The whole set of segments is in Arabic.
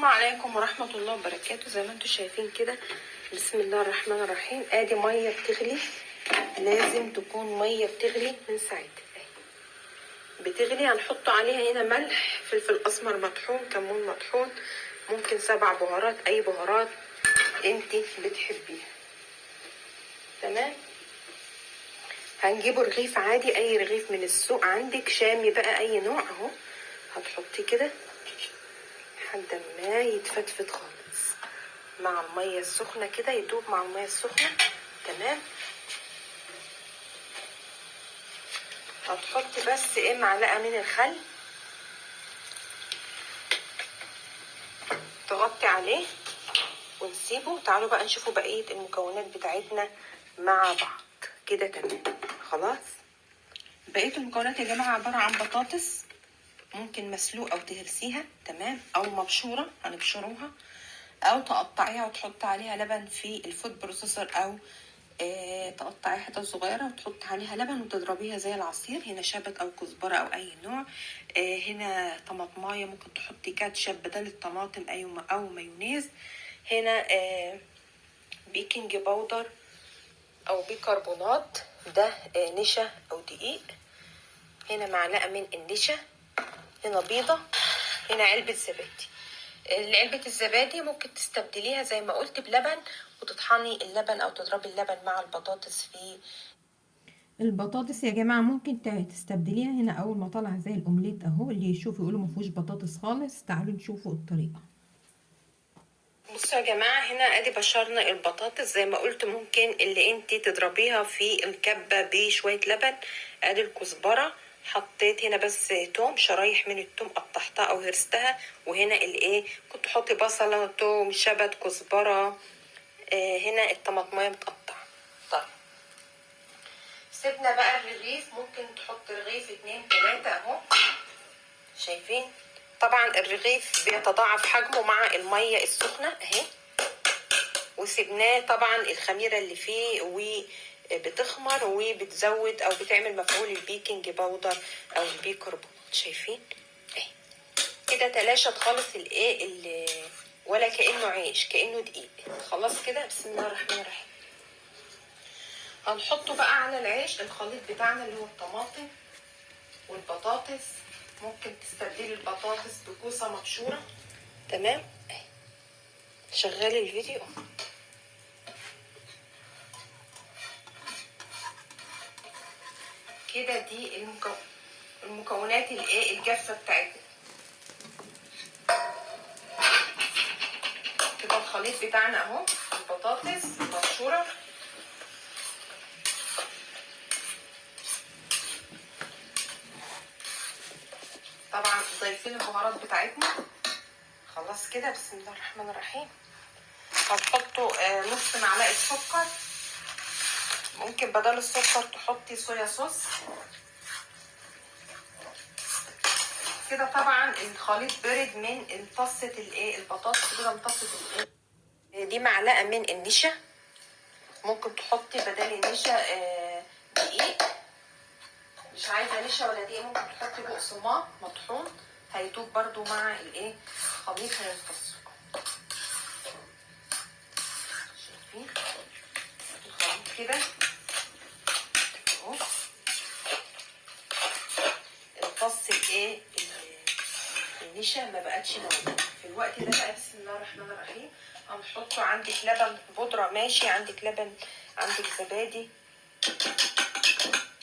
السلام عليكم ورحمة الله وبركاته. زي ما انتم شايفين كده، بسم الله الرحمن الرحيم. ادي مية بتغلي، لازم تكون مية بتغلي من ساعتها بتغلي. هنحط عليها هنا ملح، فلفل اسمر مطحون، كمون مطحون، ممكن 7 بهارات، اي بهارات انت بتحبيها. تمام. هنجيبه رغيف عادي، اي رغيف من السوق عندك، شامي بقى اي نوع اهو. هتحطيه كده لحد ما يتفتفت خالص مع المية السخنة كده، يدوب مع المية السخنة. تمام. هتحطي بس معلقة من الخل، تغطي عليه ونسيبه. تعالوا بقى نشوفوا بقية المكونات بتاعتنا مع بعض كده. تمام خلاص. بقية المكونات يا جماعة عبارة عن بطاطس، ممكن مسلوق او تهرسيها، تمام، او مبشورة هنبشروها، او تقطعيها وتحط عليها لبن في الفود بروسيسور، او تقطعي حتت صغيره وتحط عليها لبن وتضربيها زي العصير. هنا شبت او كزبره او اي نوع. هنا طماطمايه، ممكن تحطي كاتشب بدل الطماطم او مايونيز. هنا بيكنج باودر او بيكربونات، ده نشا او دقيق. هنا معلقه من النشا. هنا بيضه. هنا علبه زبادي. علبة الزبادي ممكن تستبدليها زي ما قلت بلبن، وتطحني اللبن او تضربي اللبن مع البطاطس. في البطاطس يا جماعة ممكن تستبدليها. هنا اول ما طلع زي الاومليت اهو، اللي يشوف يقولوا مفيهوش بطاطس خالص. تعالوا نشوفوا الطريقة. بصوا يا جماعة، هنا ادي بشرنا البطاطس زي ما قلت. ممكن اللي انت تضربيها في الكبة بشوية لبن. ادي الكزبرة، حطيت هنا بس توم، شرايح من التوم قطعتها او هرستها. وهنا كنت حطي بصلة، توم، شبت، كزبرة. هنا الطماطمية متقطعة. طيب، سيبنا بقى الرغيف. ممكن تحط رغيف 2 3 اهو، شايفين؟ طبعا الرغيف بيتضاعف حجمه مع المية السخنة اهي. وسيبناه طبعا الخميرة اللي فيه وبتخمر وبتزود او بتعمل مفعول البيكنج باودر او البيكربونات. شايفين اهي كده تلاشت خالص ولا كأنه عيش، كأنه دقيق. خلاص كده. بسم الله الرحمن الرحيم. هنحطه بقى على العيش الخليط بتاعنا اللي هو الطماطم والبطاطس. ممكن تستبدلي البطاطس بكوسة مبشورة. تمام. شغالي الفيديو. كده دي المكونات الجافة بتاعتنا كده. الخليط بتاعنا اهو، البطاطس مبشورة، طبعا ضايفين البهارات بتاعتنا. خلاص كده. بسم الله الرحمن الرحيم. هنحطوا نص معلقة سكر، ممكن بدل السكر تحطي صويا صوص كده. طبعا الخليط برد من طاسة البطاطس كده. امتصت دي معلقة من النشا، ممكن تحطي بدل النشا دقيق. مش عايزة نشا ولا دقيق، ممكن تحطي بقسماط مطحون، هيدوب برضو مع خليط هيمتص. شايفين الخليط كده اهو. امتص النشا ما بقتش موجودة في الوقت ده. بقى بسم الله الرحمن الرحيم هنحطه. عندك لبن بودرة ماشي، عندك لبن، عندك زبادي.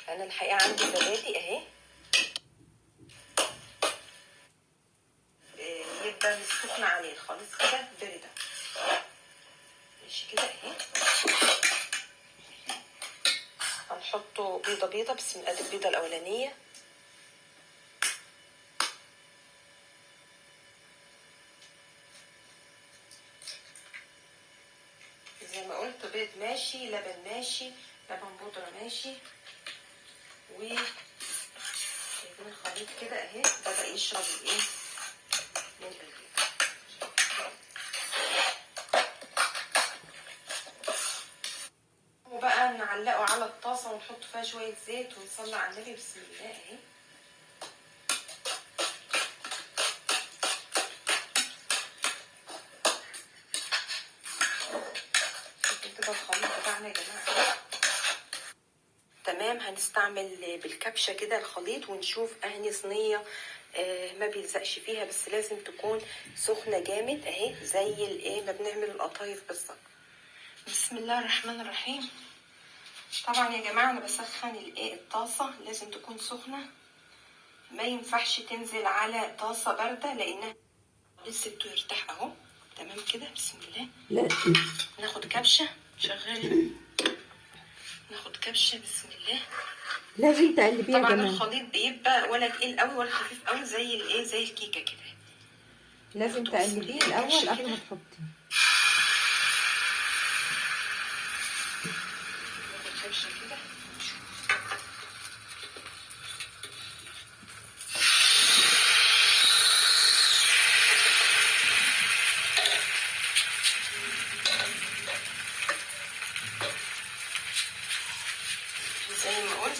انا الحقيقة عندي زبادي اهي. يبقى سخنة عليه الخليط كده باردة. ماشي كده اهي. هنحطه بيضة. بسم الله. البيضة الاولانية زي ما قلت، بيض ماشي، لبن ماشي، لبن بودرة ماشي. و شايفين الخليط كده اهي بدأ يشرب من البيض. وبقى نعلقه على الطاسة ونحط فيها شوية زيت ونصلي على النبي. بسم الله اهي. هنستعمل بالكبشه كده الخليط ونشوف اهني صينيه ما بيلزقش فيها، بس لازم تكون سخنه جامد اهي زي الايه ما بنعمل القطايف بالظبط. بسم الله الرحمن الرحيم. طبعا يا جماعه انا بسخن الايه الطاسه لازم تكون سخنه، ما ينفعش تنزل على طاسه بارده لانها لسه يرتاح اهو. تمام كده. بسم الله. لا ناخد كبشه شغاله، ناخد كبشه. بسم الله. لازم تقلبيها يا طبعا جماعه، الخليط بيبقى ولا تقيل قوي ولا خفيف قوي زي الايه زي الكيكه كده. لازم تقلبيه الاول قبل ما تحطيه. ناخد كبشه كده. زي ما قلت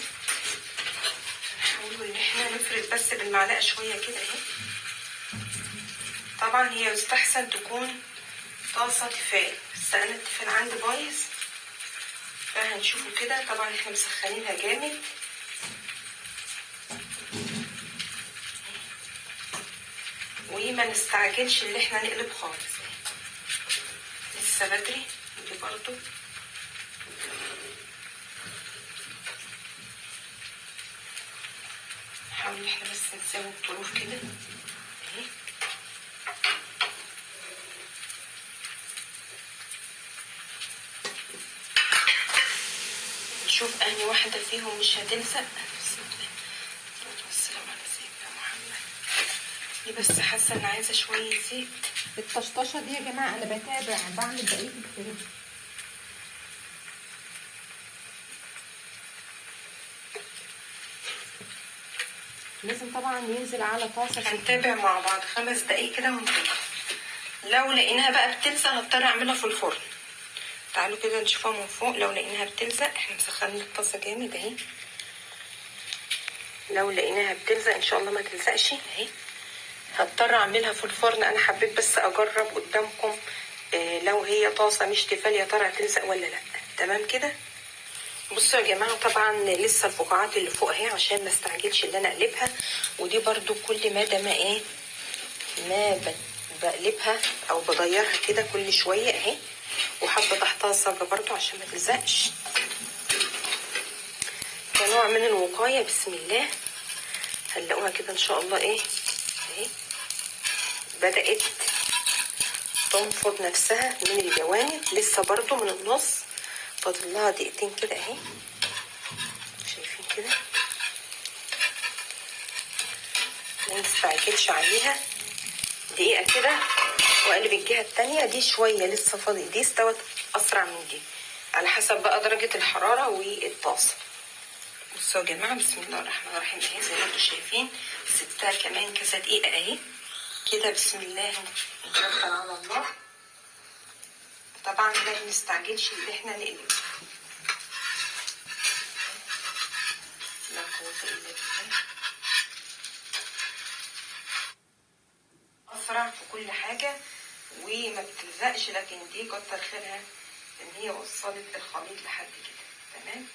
نحاول ان احنا نفرد بس بالمعلقه شويه كده اهي. طبعا هي يستحسن تكون طاسه تيفال، بس انا التيفال عندي بايظ فهنشوفه كده. طبعا احنا مسخنينها جامد وما نستعجلش اللي احنا نقلب خالص، لسه بدري. دي برضو نحاول احنا بس نساوي الطروف كده اهي. نشوف انهي واحده فيهم مش هتلزق. بسم الله والسلام على سيدنا محمد. دي بس حاسه ان عايزه شويه زيت. الطشطشه دي يا جماعه انا بتابع بعمل بقيه الفرن. لازم طبعا ينزل على طاسه. هنتابع مع بعض 5 دقايق كده ونتابع. لو لقيناها بقى بتلزق هضطر اعملها في الفرن. تعالوا كده نشوفها من فوق. لو لقيناها بتلزق احنا مسخنين الطاسه جامد اهي. لو لقيناها بتلزق ان شاء الله ما تلزقش اهي. هضطر اعملها في الفرن. انا حبيت بس اجرب قدامكم لو هي طاسه مش تيفال يا ترى هتلزق ولا لا. تمام كده. بصوا يا جماعه طبعا لسه الفقاعات اللي فوق اهي عشان ما استعجلش ان انا اقلبها. ودي برضو كل مدى ما ايه ما بقلبها او بغيرها كده كل شويه اهي. وحاطه تحتها الصاجه برضو عشان ما تلزقش كنوع من الوقايه. بسم الله. هنلاقوها كده ان شاء الله ايه اهي بدات تنفض نفسها من الجوانب. لسه برضو من النص فاضل لها دقيقتين كده اهي. شايفين كده ما نستعجلش عليها. دقيقه كده واقلب الجهه التانية. دي شويه لسه فاضل، دي استوت اسرع من دي على حسب بقى درجه الحراره والطاسه. بصوا يا جماعه بسم الله الرحمن الرحيم اهي زي ما انتم شايفين سبتها كمان كذا دقيقه اهي كده. بسم الله نتوكل على الله. طبعا ما بنستعجلش ان احنا نقلب. لا قوه الا بالله. اسرع في كل حاجه وما بتلزقش، لكن دي كتر خيرها ان هي وصلت الخليط لحد كده. تمام.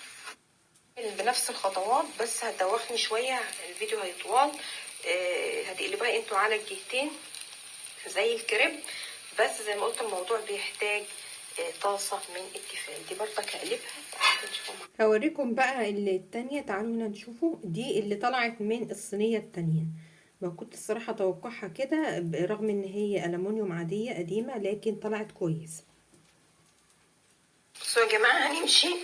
بنفس الخطوات بس هتدوخني شويه الفيديو هيطول. هتقلبوها انتوا على الجهتين زي الكريب، بس زي ما قلت الموضوع بيحتاج طاسه من التيفال. دي برضك هقلبها. تعالوا نشوفوا هوريكم بقى التانية. تعالوا هنا نشوفوا دي اللي طلعت من الصينيه التانية. ما كنت الصراحه اتوقعها كده رغم ان هي ألمونيوم عاديه قديمه لكن طلعت كويس. بصوا يا جماعه هنمشي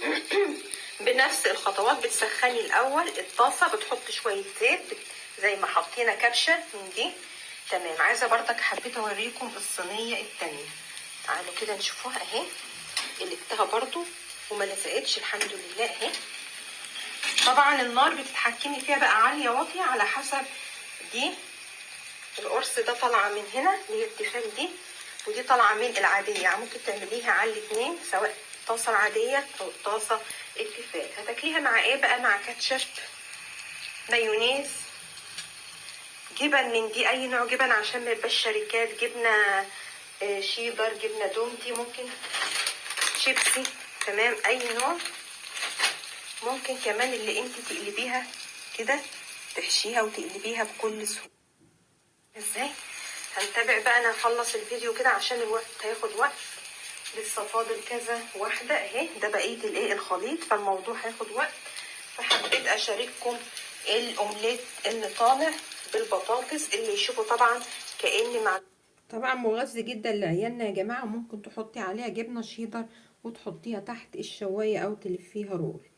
بنفس الخطوات. بتسخني الاول الطاسه، بتحط شويه زيت زي ما حطينا كبشه من دي. تمام. عايزه برضك حبيت اوريكم الصينيه التانية. تعالوا كده نشوفوها اهي. قلبتها برضو وما لزقتش الحمد لله اهي. طبعا النار بتتحكمي فيها بقى عاليه واطيه على حسب. دي القرص ده طالعه من هنا اللي هي التيفال دي، ودي طالعه من العاديه. يعني ممكن تعمليها على الاثنين سواء الطاسه العاديه او الطاسه التيفال. هتاكليها مع ايه بقى؟ مع كاتشب، مايونيز، جبن من دي اي نوع جبن عشان ما يبقاش شركات. جبنه شيدر، جبنه دومتي، ممكن شيبسي. تمام. اي نوع ممكن كمان اللي انت تقلبيها كده، تحشيها وتقلبيها بكل سهولة. ازاي؟ هنتابع بقى. انا هخلص الفيديو كده عشان الوقت هياخد وقت، لسه فاضل كذا واحدة اهي، ده بقية الايه الخليط، فالموضوع هياخد وقت. فحبيت اشارككم الاومليت اللي طالع بالبطاطس، اللي يشوفوا طبعا كأني مع طبعا مغذي جدا لعيالنا يا جماعة. ممكن تحطي عليها جبنة شيدر وتحطيها تحت الشواية او تلفيها رول.